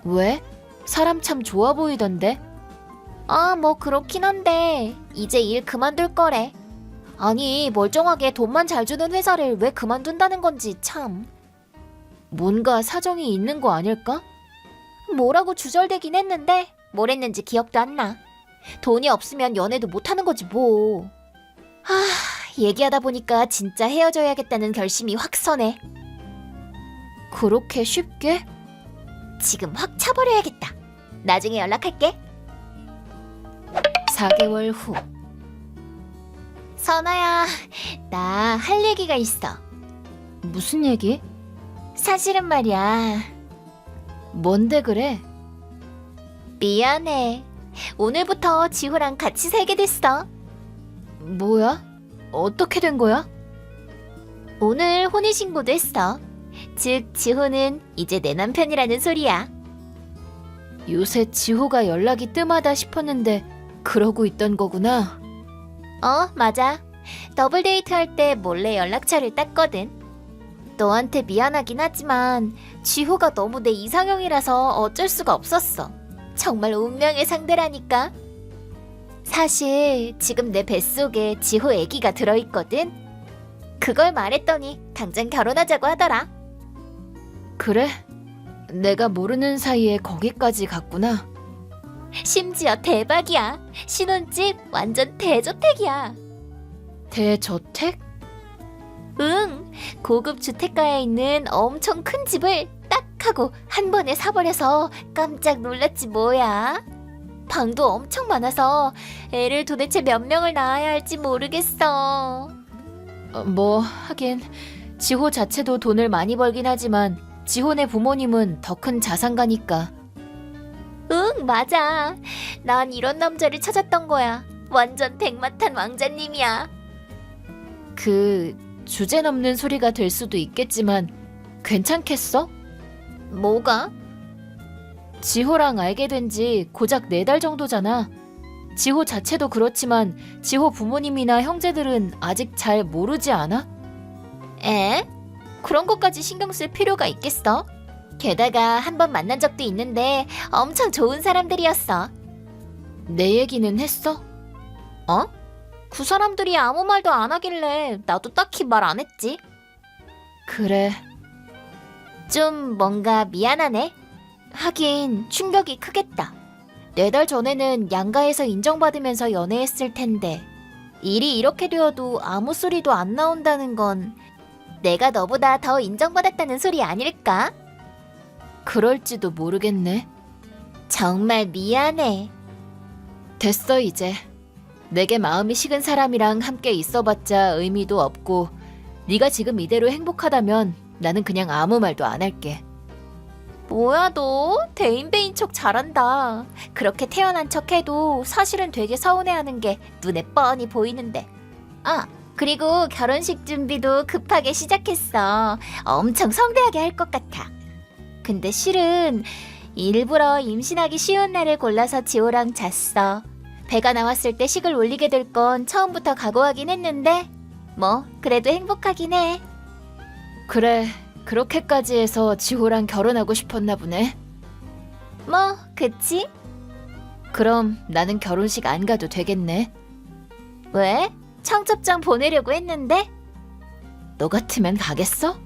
왜? 사람 참 좋아 보이던데. 뭐 그렇긴 한데 이제 일 그만둘 거래. 아니 멀쩡하게 돈만 잘 주는 회사를 왜 그만둔다는 건지 참. 뭔가 사정이 있는 거 아닐까? 뭐라고 주절대긴 했는데 뭘 했는지 기억도 안 나. 돈이 없으면 연애도 못하는 거지 뭐. 얘기하다 보니까 진짜 헤어져야겠다는 결심이 확 서네. 그렇게 쉽게? 지금 확 차버려야겠다. 나중에 연락할게. 4개월 후. 선아야, 나 할 얘기가 있어. 무슨 얘기? 사실은 말이야. 뭔데 그래? 미안해. 오늘부터 지호랑 같이 살게 됐어. 뭐야? 어떻게 된 거야? 오늘 혼인신고도 했어. 즉, 지호는 이제 내 남편이라는 소리야. 요새 지호가 연락이 뜸하다 싶었는데 그러고 있던 거구나. 맞아. 더블 데이트 할 때 몰래 연락처를 땄거든. 너한테 미안하긴 하지만 지호가 너무 내 이상형이라서 어쩔 수가 없었어. 정말 운명의 상대라니까. 사실 지금 내 뱃속에 지호 애기가 들어있거든. 그걸 말했더니 당장 결혼하자고 하더라. 그래? 내가 모르는 사이에 거기까지 갔구나. 심지어 대박이야. 신혼집 완전 대저택이야. 대저택? 응, 고급 주택가에 있는 엄청 큰 집을 딱 하고 한 번에 사버려서 깜짝 놀랐지 뭐야. 방도 엄청 많아서 애를 도대체 몇 명을 낳아야 할지 모르겠어. 뭐 하긴 지호 자체도 돈을 많이 벌긴 하지만 지호네 부모님은 더 큰 자산가니까. 응, 맞아. 난 이런 남자를 찾았던 거야. 완전 백마탄 왕자님이야. 그 주제 넘는 소리가 될 수도 있겠지만 괜찮겠어? 뭐가? 지호랑 알게 된 지 고작 4달 정도잖아. 지호 자체도 그렇지만 지호 부모님이나 형제들은 아직 잘 모르지 않아? 에? 그런 것까지 신경 쓸 필요가 있겠어? 게다가 한 번 만난 적도 있는데 엄청 좋은 사람들이었어. 내 얘기는 했어? 어? 그 사람들이 아무 말도 안 하길래 나도 딱히 말 안 했지. 그래. 좀 뭔가 미안하네. 하긴 충격이 크겠다. 4달 전에는 양가에서 인정받으면서 연애했을 텐데 일이 이렇게 되어도 아무 소리도 안 나온다는 건 내가 너보다 더 인정받았다는 소리 아닐까? 그럴지도 모르겠네. 정말 미안해. 됐어 이제. 내게 마음이 식은 사람이랑 함께 있어봤자 의미도 없고 네가 지금 이대로 행복하다면 나는 그냥 아무 말도 안 할게. 뭐야 너 대인배인 척 잘한다. 그렇게 태어난 척해도 사실은 되게 서운해하는 게 눈에 뻔히 보이는데. 아 그리고 결혼식 준비도 급하게 시작했어. 엄청 성대하게 할 것 같아. 근데 실은 일부러 임신하기 쉬운 날을 골라서 지호랑 잤어. 배가 나왔을 때 식을 올리게 될 건 처음부터 각오하긴 했는데 뭐 그래도 행복하긴 해. 그래, 그렇게까지 해서 지호랑 결혼하고 싶었나 보네. 뭐 그치? 그럼 나는 결혼식 안 가도 되겠네. 왜? 청첩장 보내려고 했는데? 너 같으면 가겠어?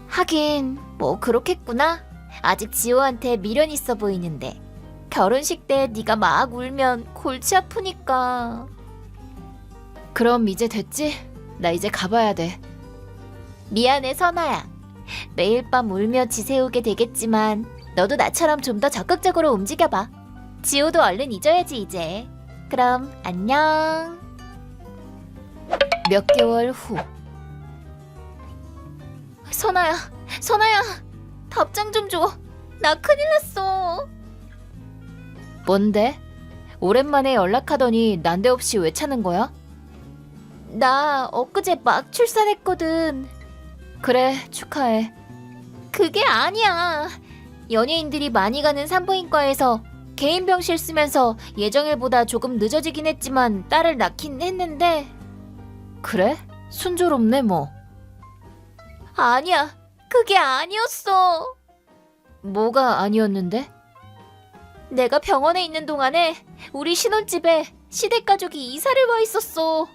하긴 뭐 그렇겠구나. 아직 지호한테 미련 있어 보이는데 결혼식 때 네가 막 울면 골치 아프니까. 그럼 이제 됐지? 나 이제 가봐야 돼. 미안해 선아야. 매일 밤 울며 지새우게 되겠지만 너도 나처럼 좀 더 적극적으로 움직여봐. 지호도 얼른 잊어야지 이제. 그럼 안녕. 몇 개월 후. 선아야, 선아야, 답장 좀 줘. 나 큰일 났어. 뭔데? 오랜만에 연락하더니 난데없이 왜 찾는 거야? 나 엊그제 막 출산했거든. 그래, 축하해. 그게 아니야. 연예인들이 많이 가는 산부인과에서 개인 병실 쓰면서 예정일보다 조금 늦어지긴 했지만 딸을 낳긴 했는데. 그래? 순조롭네 뭐. 아니야, 그게 아니었어. 뭐가 아니었는데? 내가 병원에 있는 동안에 우리 신혼집에 시댁가족이 이사를 와 있었어.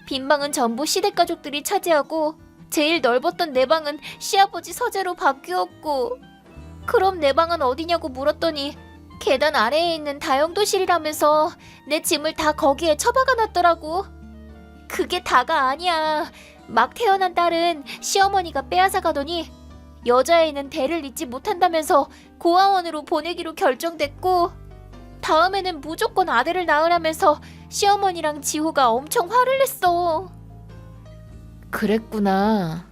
빈 방은 전부 시댁가족들이 차지하고 제일 넓었던 내 방은 시아버지 서재로 바뀌었고. 그럼 내 방은 어디냐고 물었더니 계단 아래에 있는 다용도실이라면서 내 짐을 다 거기에 처박아 놨더라고. 그게 다가 아니야. 막 태어난 딸은 시어머니가 빼앗아 가더니 여자애는 대를 잇지 못한다면서 고아원으로 보내기로 결정됐고, 다음에는 무조건 아들을 낳으라면서 시어머니랑 지호가 엄청 화를 냈어. 그랬구나.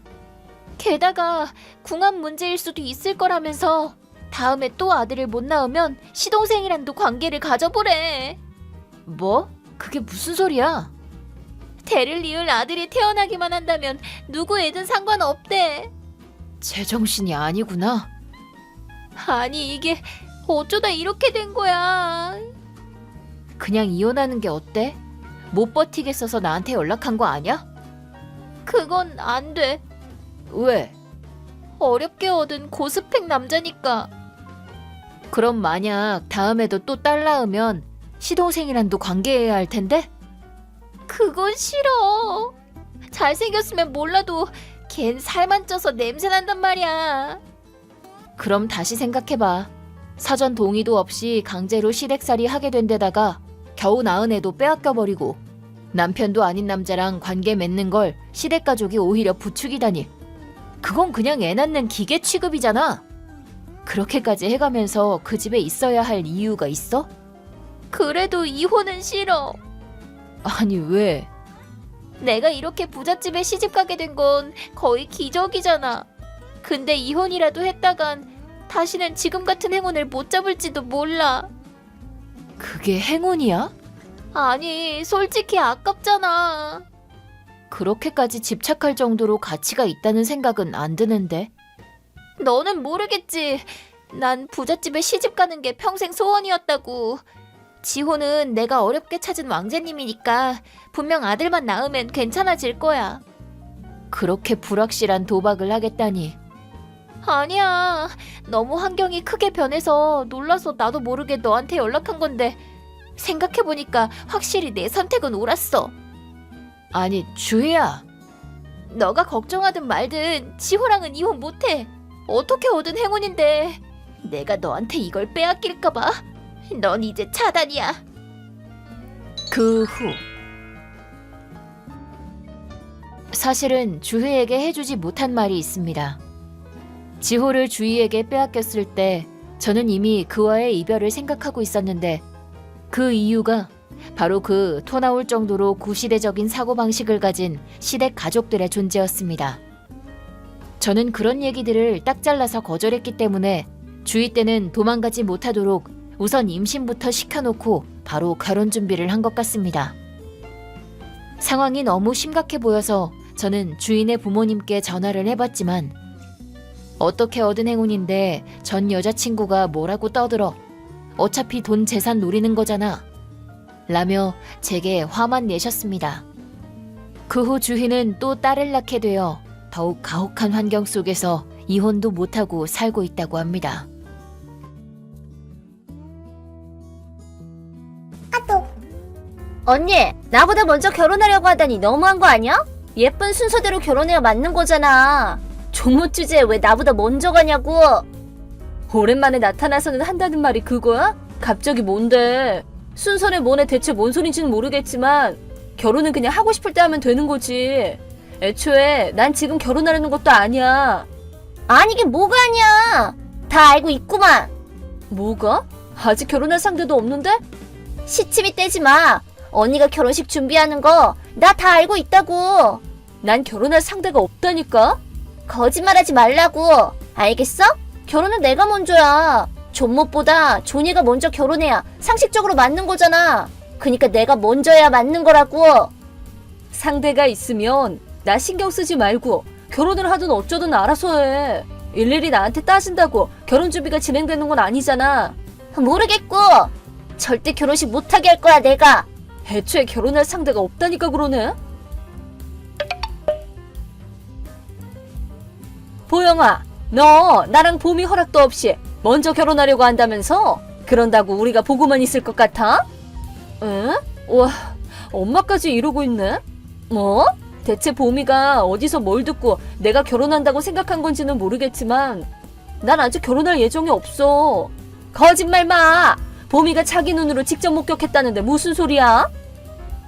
게다가 궁합 문제일 수도 있을 거라면서 다음에 또 아들을 못 낳으면 시동생이랑도 관계를 가져보래. 뭐? 그게 무슨 소리야? 대를 이을 아들이 태어나기만 한다면 누구 애든 상관없대. 제정신이 아니구나. 아니 이게 어쩌다 이렇게 된 거야. 그냥 이혼하는 게 어때? 못 버티겠어서 나한테 연락한 거 아니야? 그건 안 돼. 왜? 어렵게 얻은 고스펙 남자니까. 그럼 만약 다음에도 또 딸 낳으면 시동생이랑도 관계해야 할 텐데? 그건 싫어. 잘생겼으면 몰라도 걘 살만 쪄서 냄새 난단 말이야. 그럼 다시 생각해봐. 사전 동의도 없이 강제로 시댁살이 하게 된 데다가 겨우 낳은 애도 빼앗겨버리고 남편도 아닌 남자랑 관계 맺는 걸 시댁가족이 오히려 부추기다니. 그건 그냥 애 낳는 기계 취급이잖아. 그렇게까지 해가면서 그 집에 있어야 할 이유가 있어? 그래도 이혼은 싫어. 아니 왜? 내가 이렇게 부잣집에 시집가게 된 건 거의 기적이잖아. 근데 이혼이라도 했다간 다시는 지금 같은 행운을 못 잡을지도 몰라. 그게 행운이야? 아니, 솔직히 아깝잖아. 그렇게까지 집착할 정도로 가치가 있다는 생각은 안 드는데. 너는 모르겠지. 난 부잣집에 시집 가는 게 평생 소원이었다고. 지호는 내가 어렵게 찾은 왕자님이니까 분명 아들만 낳으면 괜찮아질 거야. 그렇게 불확실한 도박을 하겠다니. 아니야. 너무 환경이 크게 변해서 놀라서 나도 모르게 너한테 연락한 건데 생각해보니까 확실히 내 선택은 옳았어. 아니, 주희야. 너가 걱정하든 말든 지호랑은 이혼 못해. 어떻게 얻은 행운인데 내가 너한테 이걸 빼앗길까봐? 넌 이제 차단이야. 그 후. 사실은 주희에게 해주지 못한 말이 있습니다. 지호를 주희에게 빼앗겼을 때 저는 이미 그와의 이별을 생각하고 있었는데 그 이유가 바로 그 토 나올 정도로 구시대적인 사고방식을 가진 시댁 가족들의 존재였습니다. 저는 그런 얘기들을 딱 잘라서 거절했기 때문에 주희 때는 도망가지 못하도록 우선 임신부터 시켜놓고 바로 결혼 준비를 한 것 같습니다. 상황이 너무 심각해 보여서 저는 주인의 부모님께 전화를 해봤지만 어떻게 얻은 행운인데 전 여자친구가 뭐라고 떠들어. 어차피 돈 재산 노리는 거잖아. 라며 제게 화만 내셨습니다. 그 후 주희는 또 딸을 낳게 되어 더욱 가혹한 환경 속에서 이혼도 못하고 살고 있다고 합니다. 언니, 나보다 먼저 결혼하려고 하다니 너무한 거 아니야? 예쁜 순서대로 결혼해야 맞는 거잖아. 조못 주제에 왜 나보다 먼저 가냐고. 오랜만에 나타나서는 한다는 말이 그거야? 갑자기 뭔데? 순서네 뭐네 대체 뭔 소린지는 모르겠지만 결혼은 그냥 하고 싶을 때 하면 되는 거지. 애초에 난 지금 결혼하려는 것도 아니야. 아니 이게 뭐가 아니야. 다 알고 있구만. 뭐가? 아직 결혼할 상대도 없는데? 시치미 떼지 마. 언니가 결혼식 준비하는 거 나 다 알고 있다고. 난 결혼할 상대가 없다니까? 거짓말하지 말라고. 알겠어? 결혼은 내가 먼저야. 존못보다 존이가 먼저 결혼해야 상식적으로 맞는 거잖아. 그니까 내가 먼저야 맞는 거라고. 상대가 있으면 나 신경 쓰지 말고 결혼을 하든 어쩌든 알아서 해. 일일이 나한테 따진다고 결혼 준비가 진행되는 건 아니잖아. 모르겠고 절대 결혼식 못하게 할 거야 내가. 애초에 결혼할 상대가 없다니까 그러네. 보영아, 너 나랑 봄이 허락도 없이 먼저 결혼하려고 한다면서? 그런다고 우리가 보고만 있을 것 같아? 응? 와, 엄마까지 이러고 있네? 뭐? 대체 봄이가 어디서 뭘 듣고 내가 결혼한다고 생각한 건지는 모르겠지만 난 아직 결혼할 예정이 없어. 거짓말 마! 봄이가 자기 눈으로 직접 목격했다는데 무슨 소리야?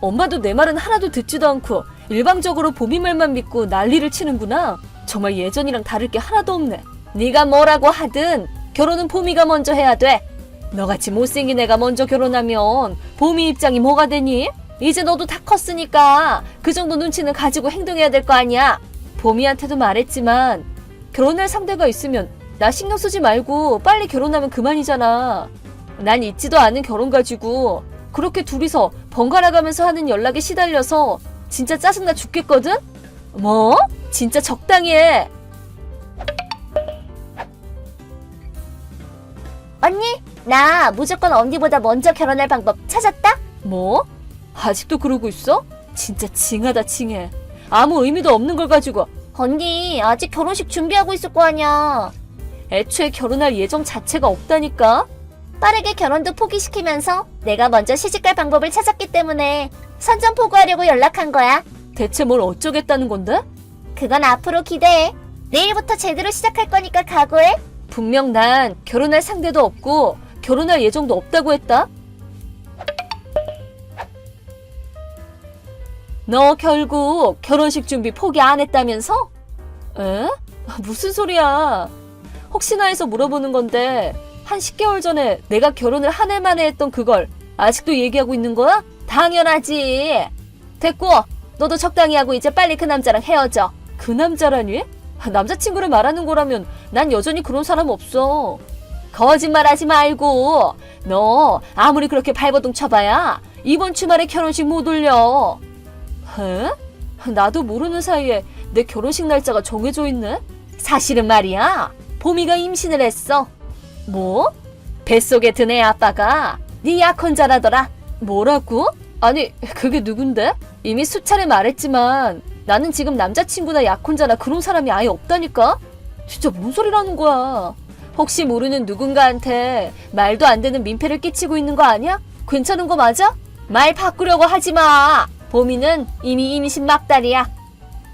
엄마도 내 말은 하나도 듣지도 않고 일방적으로 봄이 말만 믿고 난리를 치는구나. 정말 예전이랑 다를 게 하나도 없네. 네가 뭐라고 하든 결혼은 봄이가 먼저 해야 돼. 너같이 못생긴 애가 먼저 결혼하면 봄이 입장이 뭐가 되니? 이제 너도 다 컸으니까 그 정도 눈치는 가지고 행동해야 될 거 아니야. 봄이한테도 말했지만 결혼할 상대가 있으면 나 신경 쓰지 말고 빨리 결혼하면 그만이잖아. 난 있지도 않은 결혼 가지고 그렇게 둘이서 번갈아가면서 하는 연락에 시달려서 진짜 짜증나 죽겠거든? 뭐? 진짜 적당히 해. 언니, 나 무조건 언니보다 먼저 결혼할 방법 찾았다? 뭐? 아직도 그러고 있어? 진짜 징하다 징해. 아무 의미도 없는 걸 가지고. 언니, 아직 결혼식 준비하고 있을 거 아니야. 애초에 결혼할 예정 자체가 없다니까? 빠르게 결혼도 포기시키면서 내가 먼저 시집갈 방법을 찾았기 때문에 선전포고하려고 연락한 거야. 대체 뭘 어쩌겠다는 건데? 그건 앞으로 기대해. 내일부터 제대로 시작할 거니까 각오해. 분명 난 결혼할 상대도 없고 결혼할 예정도 없다고 했다. 너 결국 결혼식 준비 포기 안 했다면서? 에? 무슨 소리야. 혹시나 해서 물어보는 건데 한 10개월 전에 내가 결혼을 한 해 만에 했던 그걸 아직도 얘기하고 있는 거야? 당연하지. 됐고 너도 적당히 하고 이제 빨리 그 남자랑 헤어져. 그 남자라니? 남자친구를 말하는 거라면 난 여전히 그런 사람 없어. 거짓말하지 말고 너 아무리 그렇게 발버둥 쳐봐야 이번 주말에 결혼식 못 올려. 에? 나도 모르는 사이에 내 결혼식 날짜가 정해져 있네? 사실은 말이야, 봄이가 임신을 했어. 뭐? 뱃속에 든 애 아빠가 네 약혼자라더라. 뭐라고? 아니, 그게 누군데? 이미 수차례 말했지만 나는 지금 남자친구나 약혼자나 그런 사람이 아예 없다니까? 진짜 뭔 소리라는 거야? 혹시 모르는 누군가한테 말도 안 되는 민폐를 끼치고 있는 거 아니야? 괜찮은 거 맞아? 말 바꾸려고 하지 마. 봄이는 이미 임신 막달이야.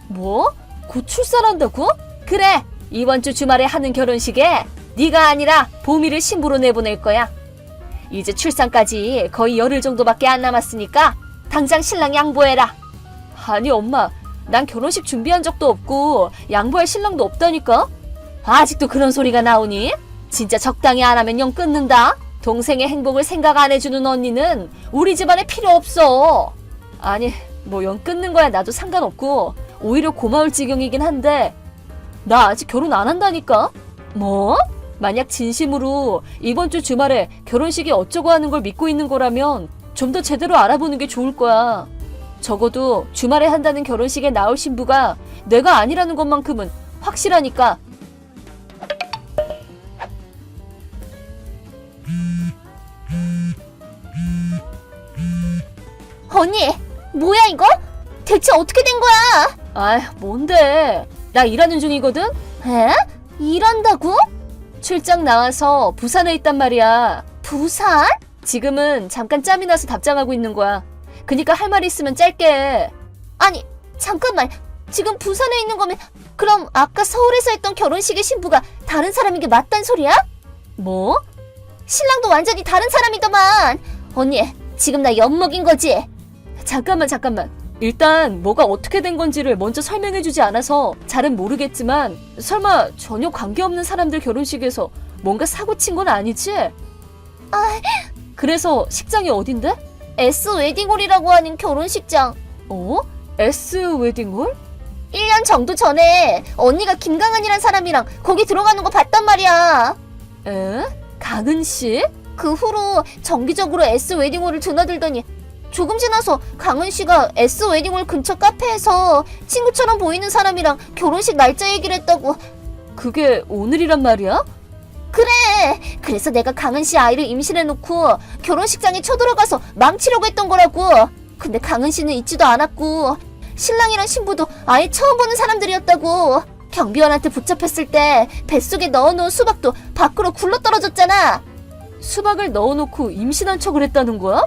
뭐? 곧 출산한다고? 그래. 이번 주 주말에 하는 결혼식에 네가 아니라 봄이를 신부로 내보낼 거야. 이제 출산까지 거의 열흘 정도밖에 안 남았으니까 당장 신랑 양보해라. 아니 엄마, 난 결혼식 준비한 적도 없고 양보할 신랑도 없다니까? 아직도 그런 소리가 나오니? 진짜 적당히 안 하면 영 끊는다. 동생의 행복을 생각 안 해주는 언니는 우리 집안에 필요 없어. 아니, 뭐 영 끊는 거야 나도 상관없고 오히려 고마울 지경이긴 한데 나 아직 결혼 안 한다니까? 뭐? 만약 진심으로 이번 주 주말에 결혼식이 어쩌고 하는 걸 믿고 있는 거라면 좀 더 제대로 알아보는 게 좋을 거야. 적어도 주말에 한다는 결혼식에 나올 신부가 내가 아니라는 것만큼은 확실하니까. 언니, 뭐야 이거? 대체 어떻게 된 거야? 아, 뭔데? 나 일하는 중이거든? 에? 일한다고? 출장 나와서 부산에 있단 말이야. 부산? 지금은 잠깐 짬이 나서 답장하고 있는 거야. 그니까 할 말 있으면 짧게. 아니, 잠깐만. 지금 부산에 있는 거면 그럼 아까 서울에서 했던 결혼식의 신부가 다른 사람인 게 맞단 소리야? 뭐? 신랑도 완전히 다른 사람이더만. 언니, 지금 나 엿먹인 거지? 잠깐만. 일단 뭐가 어떻게 된 건지를 먼저 설명해주지 않아서 잘은 모르겠지만 설마 전혀 관계없는 사람들 결혼식에서 뭔가 사고 친 건 아니지? 그래서 식장이 어딘데? S 웨딩홀이라고 하는 결혼식장. 어? S 웨딩홀? 1년 정도 전에 언니가 김강은이란 사람이랑 거기 들어가는 거 봤단 말이야. 에? 강은 씨? 그 후로 정기적으로 S 웨딩홀을 드나들더니 조금 지나서 강은 씨가 S 웨딩홀 근처 카페에서 친구처럼 보이는 사람이랑 결혼식 날짜 얘기를 했다고. 그게 오늘이란 말이야? 그래. 그래서 내가 강은 씨 아이를 임신해놓고 결혼식장에 쳐들어가서 망치려고 했던 거라고. 근데 강은 씨는 있지도 않았고 신랑이랑 신부도 아예 처음 보는 사람들이었다고. 경비원한테 붙잡혔을 때 뱃속에 넣어놓은 수박도 밖으로 굴러떨어졌잖아. 수박을 넣어놓고 임신한 척을 했다는 거야?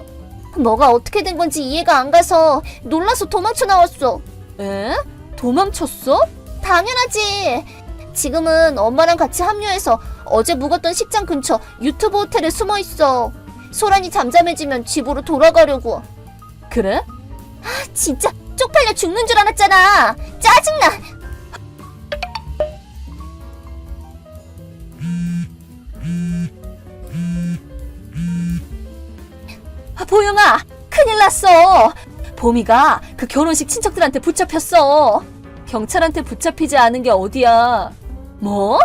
뭐가 어떻게 된 건지 이해가 안 가서 놀라서 도망쳐 나왔어. 에? 도망쳤어? 당연하지. 지금은 엄마랑 같이 합류해서 어제 묵었던 식장 근처 유튜브 호텔에 숨어 있어. 소란이 잠잠해지면 집으로 돌아가려고. 그래? 진짜 쪽팔려 죽는 줄 알았잖아. 짜증나. 보영아, 큰일 났어. 봄이가 그 결혼식 친척들한테 붙잡혔어. 경찰한테 붙잡히지 않은 게 어디야. 뭐?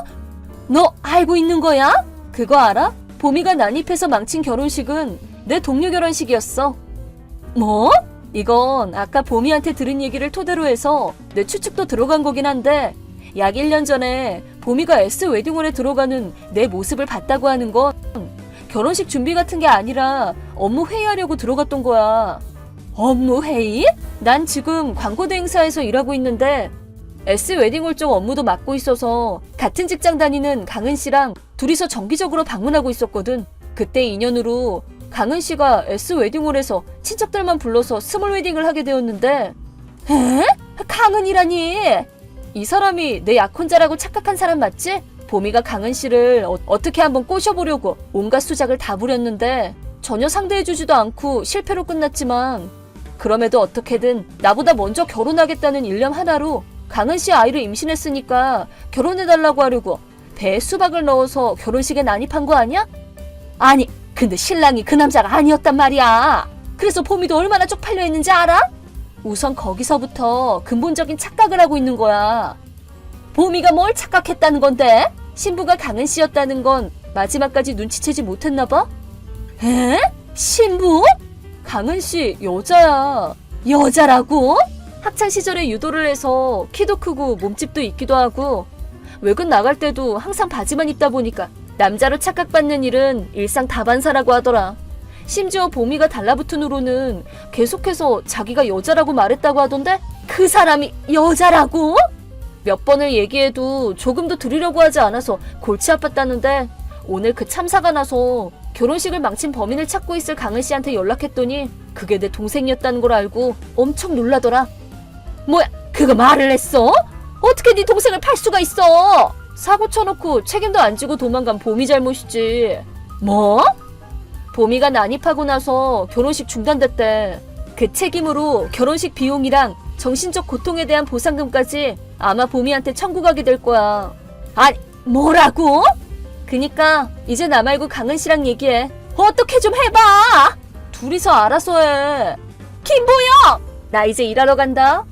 너 알고 있는 거야? 그거 알아? 봄이가 난입해서 망친 결혼식은 내 동료 결혼식이었어. 뭐? 이건 아까 봄이한테 들은 얘기를 토대로 해서 내 추측도 들어간 거긴 한데 약 1년 전에 봄이가 S 웨딩홀에 들어가는 내 모습을 봤다고 하는 건 결혼식 준비 같은 게 아니라 업무 회의하려고 들어갔던 거야. 업무 회의? 난 지금 광고 대행사에서 일하고 있는데 S 웨딩홀 쪽 업무도 맡고 있어서 같은 직장 다니는 강은 씨랑 둘이서 정기적으로 방문하고 있었거든. 그때 인연으로 강은 씨가 S 웨딩홀에서 친척들만 불러서 스몰 웨딩을 하게 되었는데 에? 강은이라니? 이 사람이 내 약혼자라고 착각한 사람 맞지? 봄이가 강은 씨를 어떻게 한번 꼬셔보려고 온갖 수작을 다 부렸는데 전혀 상대해주지도 않고 실패로 끝났지만 그럼에도 어떻게든 나보다 먼저 결혼하겠다는 일념 하나로 강은 씨 아이를 임신했으니까 결혼해달라고 하려고 배에 수박을 넣어서 결혼식에 난입한 거 아니야? 아니, 근데 신랑이 그 남자가 아니었단 말이야. 그래서 봄이도 얼마나 쪽팔려 있는지 알아? 우선 거기서부터 근본적인 착각을 하고 있는 거야. 봄이가 뭘 착각했다는 건데? 신부가 강은 씨였다는 건 마지막까지 눈치채지 못했나 봐? 에? 신부? 강은 씨 여자야. 여자라고? 학창 시절에 유도를 해서 키도 크고 몸집도 있기도 하고 외근 나갈 때도 항상 바지만 입다 보니까 남자로 착각받는 일은 일상 다반사라고 하더라. 심지어 보미가 달라붙은 후로는 계속해서 자기가 여자라고 말했다고 하던데 그 사람이 여자라고? 몇 번을 얘기해도 조금도 들으려고 하지 않아서 골치 아팠다는데 오늘 그 참사가 나서 결혼식을 망친 범인을 찾고 있을 강은 씨한테 연락했더니 그게 내 동생이었다는 걸 알고 엄청 놀라더라. 뭐야, 그거 말을 했어? 어떻게 네 동생을 팔 수가 있어? 사고 쳐놓고 책임도 안 지고 도망간 봄이 잘못이지. 뭐? 봄이가 난입하고 나서 결혼식 중단됐대. 그 책임으로 결혼식 비용이랑 정신적 고통에 대한 보상금까지 아마 봄이한테 청구하게 될 거야. 아니, 뭐라고? 그니까 이제 나 말고 강은 씨랑 얘기해. 어떻게 좀 해봐. 둘이서 알아서 해. 김보영! 나 이제 일하러 간다.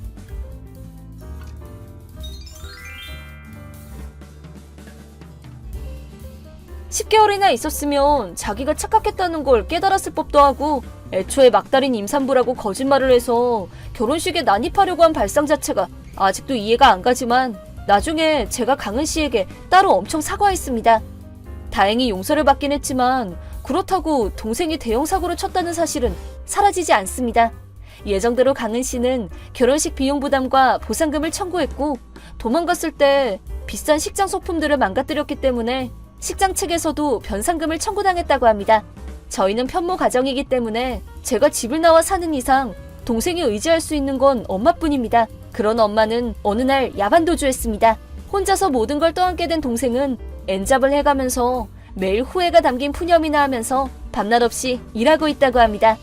(10개월이나) 있었으면 자기가 착각했다는 걸 깨달았을 법도 하고 애초에 막달인 임산부라고 거짓말을 해서 결혼식에 난입하려고 한 발상 자체가 아직도 이해가 안 가지만 나중에 제가 강은 씨에게 따로 엄청 사과했습니다. 다행히 용서를 받긴 했지만 그렇다고 동생이 대형 사고를 쳤다는 사실은 사라지지 않습니다. 예정대로 강은 씨는 결혼식 비용 부담과 보상금을 청구했고 도망갔을 때 비싼 식장 소품들을 망가뜨렸기 때문에 식장 측에서도 변상금을 청구당했다고 합니다. 저희는 편모 가정이기 때문에 제가 집을 나와 사는 이상 동생이 의지할 수 있는 건 엄마뿐입니다. 그런 엄마는 어느 날 야반도주했습니다. 혼자서 모든 걸 떠안게 된 동생은 엔잡을 해가면서 매일 후회가 담긴 푸념이나 하면서 밤낮 없이 일하고 있다고 합니다.